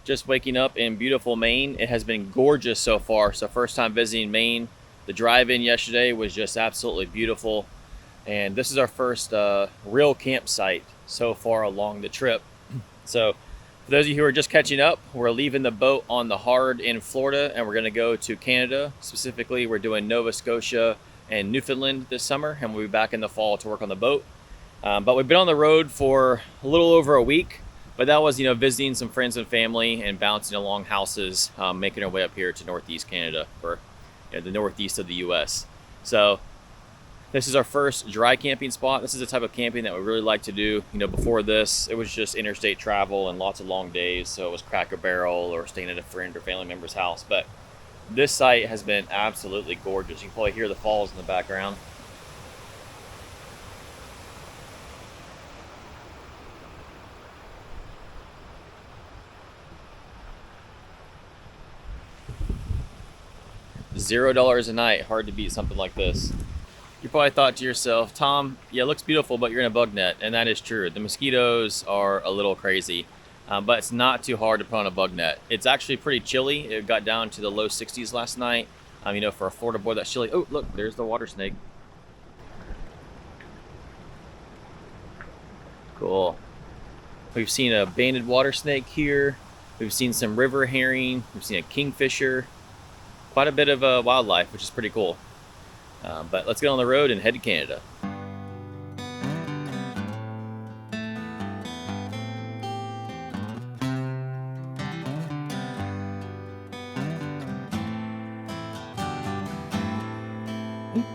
Just waking up in beautiful Maine. It has been gorgeous so far. So first time visiting Maine. The drive-in yesterday was just absolutely beautiful. And this is our first real campsite so far along the trip. So for those of you who are just catching up, we're leaving the boat on the Hard in Florida and we're going to go to Canada. Specifically, we're doing Nova Scotia and Newfoundland this summer, and we'll be back in the fall to work on the boat. But we've been on the road for a little over a week, but that was, visiting some friends and family and bouncing along houses, making our way up here to Northeast Canada, or the Northeast of the US. So this is our first dry camping spot. This is the type of camping that we really like to do. Before this, it was just interstate travel and lots of long days. So it was Cracker Barrel or staying at a friend or family member's house. But this site has been absolutely gorgeous. You can probably hear the falls in the background. $0 a night, hard to beat something like this. You probably thought to yourself, Tom, yeah, it looks beautiful, but you're in a bug net, and that is true. The mosquitoes are a little crazy, but it's not too hard to put on a bug net. It's actually pretty chilly. It got down to the low 60s last night. For a Florida boy, that's chilly. Oh, look, there's the water snake. Cool. We've seen a banded water snake here. We've seen some river herring. We've seen a kingfisher. Quite a bit of wildlife, which is pretty cool. But let's get on the road and head to Canada.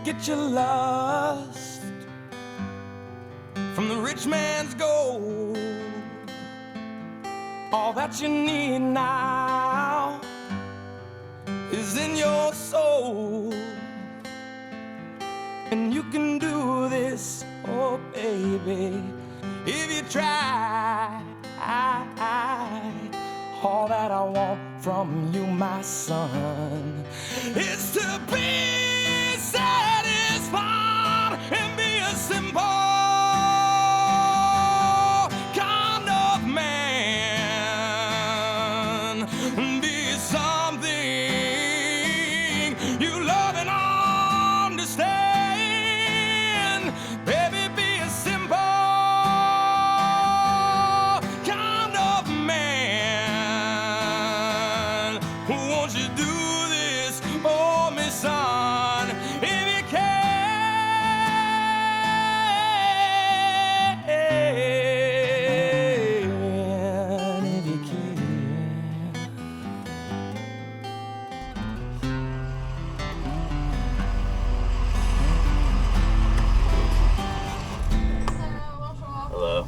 Get you lost from the rich man's gold. All that you need now is in your soul. And you can do this, oh baby, if you try. All that I want from you, my son, is to be satisfied and be a simple kind of man. Be something you love and understand. Baby, be a simple kind of man. Won't you do this for me, son, if you can, if you can. Hello.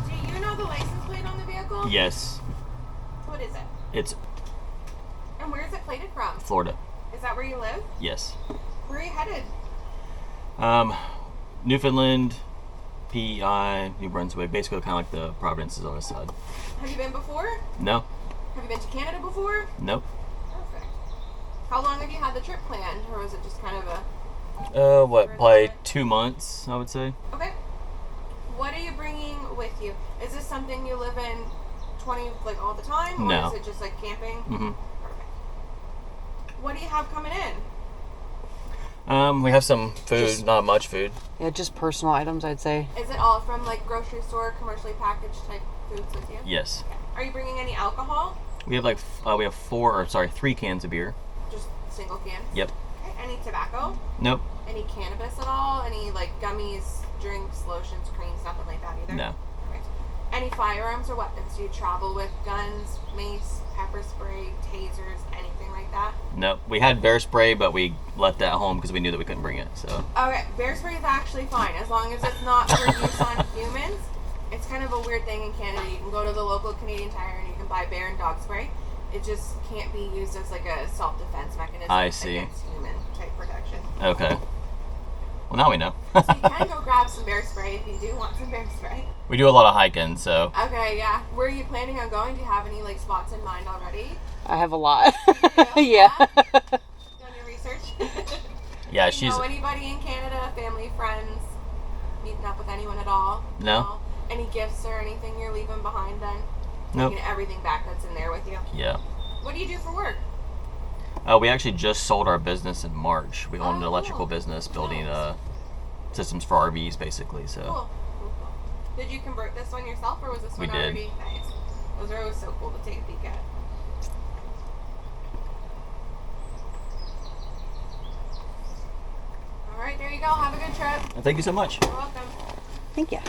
Do you know the license plate on the vehicle? Yes, What is it? it's And where is it plated from? Florida. Is that where you live? Yes. Where are you headed? Newfoundland, PEI, New Brunswick, basically kind of like the Providences on this side. Have you been before? No, Have you been to Canada before? nope. Perfect. How long have you had the trip planned, or was it just kind of a... Probably 2 months, I would say. Okay. What are you bringing with you? Is this something you live in all the time? Or No. is it just like camping? Mm-hmm. Perfect. What do you have coming in? We have some food, not much food. Yeah, just personal items, I'd say. Is it all from like grocery store, commercially packaged type foods with you? Yes. Okay. Are you bringing any alcohol? We have 3 cans of beer. Just single cans? Yep. Okay. Any tobacco? Nope. Any cannabis at all? Any like gummies, drinks, lotions, creams, nothing like that either? No. Right. Any firearms or weapons? Do you travel with guns, mace, pepper spray, tasers, anything like that? Nope. We had bear spray, but we left that home because we knew that we couldn't bring it. So. Okay, bear spray is actually fine as long as it's not for use on humans. It's kind of a weird thing in Canada. You can go to the local Canadian Tire and you can buy bear and dog spray. It just can't be used as like a self-defense mechanism I see. against human type protection. Okay. Well, now we know. So you can go grab some bear spray if you do want some bear spray. We do a lot of hiking, so. Okay, yeah. Where are you planning on going? Do you have any like spots in mind already? I have a lot. Yeah. Done your research? Yeah, Do you know anybody in Canada? Family, friends? Meeting up with anyone at all? No. Any gifts or anything you're leaving behind then? Nope. Taking everything back that's in there with you. Yeah. What do you do for work? We actually just sold our business in March. We owned an electrical cool. business building Nice. systems for RVs, basically. So. Cool. Did you convert this one yourself, or was this one We did. already nice? Those are always so cool to take a peek at. All right, there you go. Have a good trip. Thank you so much. You're welcome. Thank you.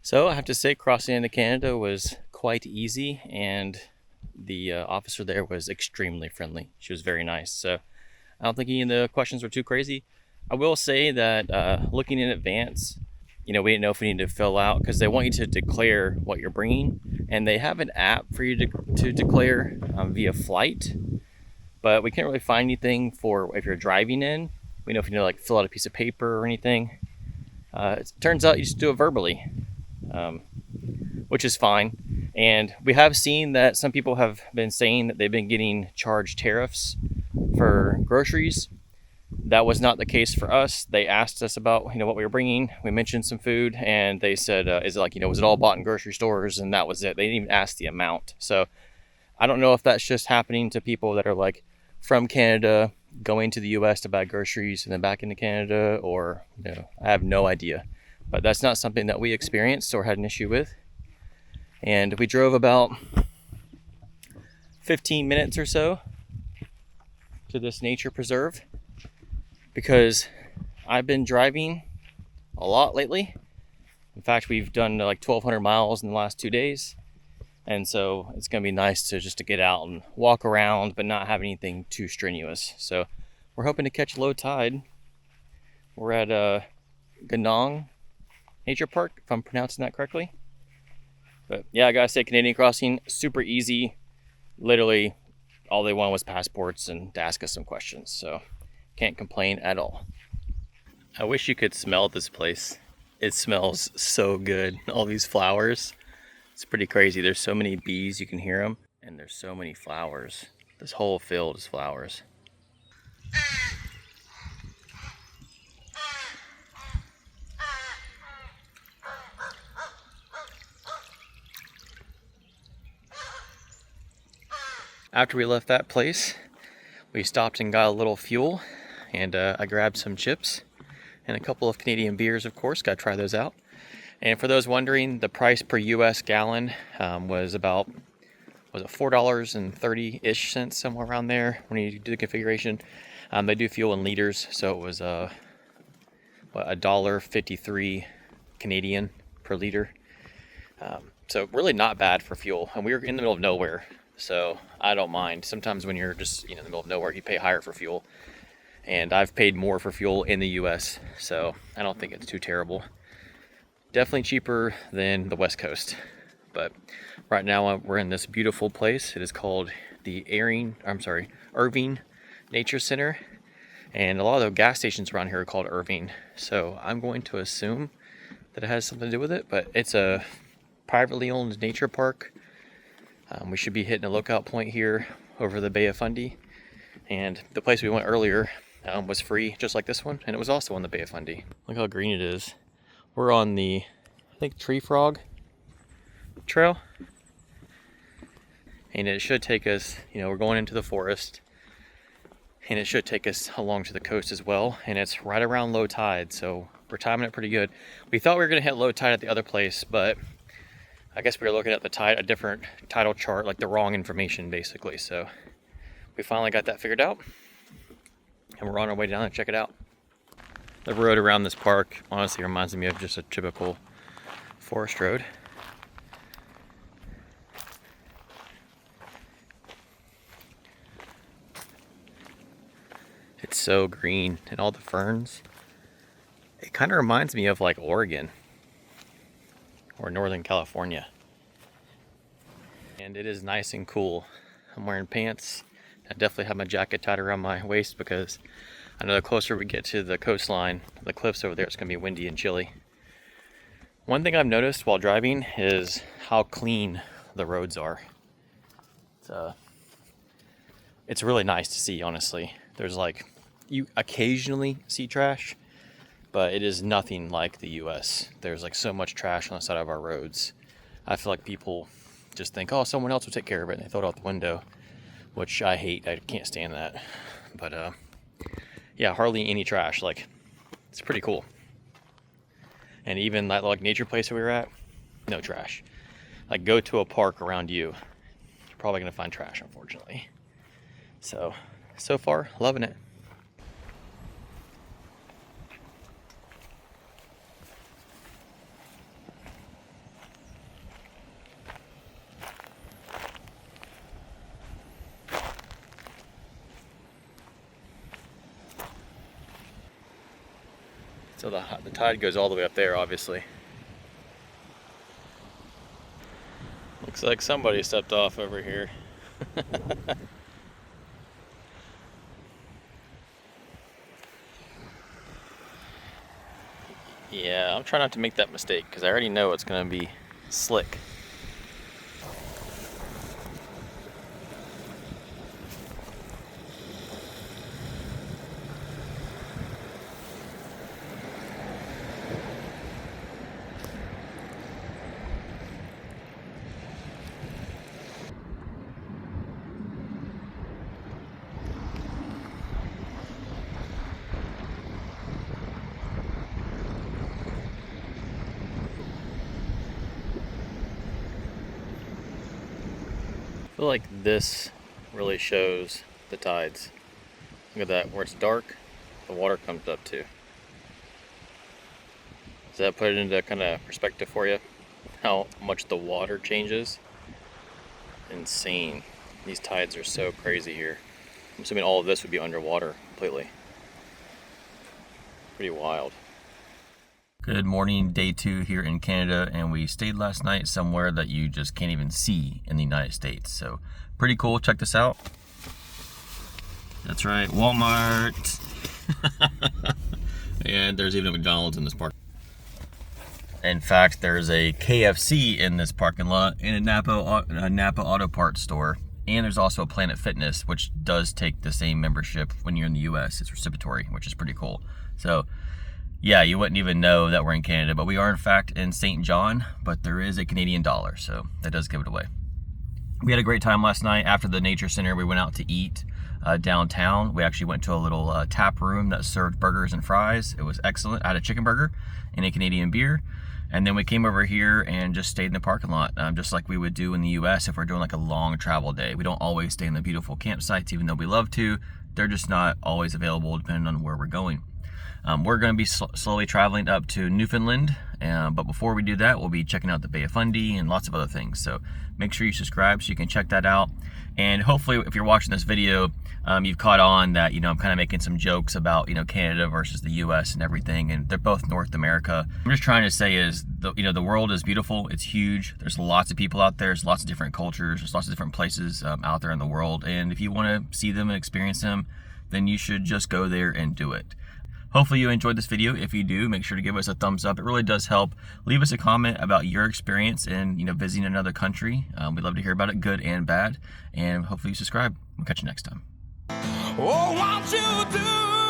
So I have to say, crossing into Canada was quite easy, and the officer there was extremely friendly. She was very nice. So I don't think any of the questions were too crazy. I will say that looking in advance, we didn't know if we needed to fill out, because they want you to declare what you're bringing, and they have an app for you to declare via flight, but we can't really find anything for if you're driving in. We know if you need to like fill out a piece of paper or anything. It turns out you just do it verbally. Which is fine. And we have seen that some people have been saying that they've been getting charged tariffs for groceries. That was not the case for us. They asked us about what we were bringing. We mentioned some food, and they said, "Is it like was it all bought in grocery stores?" And that was it. They didn't even ask the amount. So I don't know if that's just happening to people that are like from Canada going to the U.S. to buy groceries and then back into Canada, or I have no idea. But that's not something that we experienced or had an issue with. And we drove about 15 minutes or so to this nature preserve, because I've been driving a lot lately. In fact, we've done like 1,200 miles in the last 2 days. And so it's going to be nice to get out and walk around, but not have anything too strenuous. So we're hoping to catch low tide. We're at Ganong Nature Park, if I'm pronouncing that correctly. But yeah, I gotta say, Canadian crossing, super easy. Literally, all they wanted was passports and to ask us some questions. So can't complain at all. I wish you could smell this place. It smells so good. All these flowers. It's pretty crazy. There's so many bees, you can hear them. And there's so many flowers. This whole field is flowers. After we left that place, we stopped and got a little fuel, and I grabbed some chips and a couple of Canadian beers, of course. Got to try those out. And for those wondering, the price per US gallon was about, was it $4.30-ish cents, somewhere around there when you do the configuration. They do fuel in liters, so it was $1.53 Canadian per liter. So really not bad for fuel, and we were in the middle of nowhere. So I don't mind. Sometimes when you're just in the middle of nowhere, you pay higher for fuel. And I've paid more for fuel in the US, so I don't think it's too terrible. Definitely cheaper than the West Coast. But right now we're in this beautiful place. It is called the Irving Nature Center. And a lot of the gas stations around here are called Irving. So I'm going to assume that it has something to do with it, but it's a privately owned nature park. We should be hitting a lookout point here over the Bay of Fundy. And the place we went earlier was free, just like this one, and it was also on the Bay of Fundy. Look how green it is. We're on the, I think, Tree Frog Trail. And it should take us, we're going into the forest. And it should take us along to the coast as well. And it's right around low tide, so we're timing it pretty good. We thought we were going to hit low tide at the other place, but I guess we were looking at the tide, a different tidal chart, like the wrong information, basically. So we finally got that figured out, and we're on our way down to check it out. The road around this park honestly reminds me of just a typical forest road. It's so green, and all the ferns. It kind of reminds me of like Oregon or Northern California. And it is nice and cool. I'm wearing pants. I definitely have my jacket tied around my waist because I know the closer we get to the coastline, the cliffs over there, it's going to be windy and chilly. One thing I've noticed while driving is how clean the roads are. It's really nice to see, honestly. There's like, you occasionally see trash, but it is nothing like the US. There's like so much trash on the side of our roads. I feel like people just think, oh, someone else will take care of it, and they throw it out the window, which I hate. I can't stand that. But yeah, hardly any trash. Like, it's pretty cool. And even that like nature place that we were at, no trash. Like, go to a park around you, you're probably gonna find trash, unfortunately. So far, loving it. So the tide goes all the way up there, obviously. Looks like somebody stepped off over here. Yeah, I'm trying not to make that mistake because I already know it's going to be slick. I feel like this really shows the tides. Look at that, where it's dark, the water comes up too. Does that put it into kind of perspective for you? How much the water changes? Insane. These tides are so crazy here. I'm assuming all of this would be underwater completely. Pretty wild. Good morning, day 2 here in Canada, and we stayed last night somewhere that you just can't even see in the United States. So pretty cool. Check this out. That's right, Walmart. And there's even a McDonald's in this park. In fact, there's a KFC in this parking lot and a Napa Auto Parts store. And there's also a Planet Fitness, which does take the same membership when you're in the US. It's reciprocatory, which is pretty cool. So yeah, you wouldn't even know that we're in Canada, but we are in fact in St. John, but there is a Canadian dollar, so that does give it away. We had a great time last night. After the nature center, we went out to eat downtown. We actually went to a little tap room that served burgers and fries. It was excellent. I had a chicken burger and a Canadian beer. And then we came over here and just stayed in the parking lot, just like we would do in the US if we're doing like a long travel day. We don't always stay in the beautiful campsites, even though we love to. They're just not always available depending on where we're going. We're going to be slowly traveling up to Newfoundland, but before we do that, we'll be checking out the Bay of Fundy and lots of other things. So make sure you subscribe so you can check that out. And hopefully, if you're watching this video, you've caught on that, I'm kind of making some jokes about, Canada versus the US and everything, and they're both North America. I'm just trying to say is, the world is beautiful. It's huge. There's lots of people out there. There's lots of different cultures. There's lots of different places out there in the world. And if you want to see them and experience them, then you should just go there and do it. Hopefully you enjoyed this video. If you do, make sure to give us a thumbs up. It really does help. Leave us a comment about your experience in visiting another country. We'd love to hear about it, good and bad. And hopefully you subscribe. We'll catch you next time. Oh, won't you do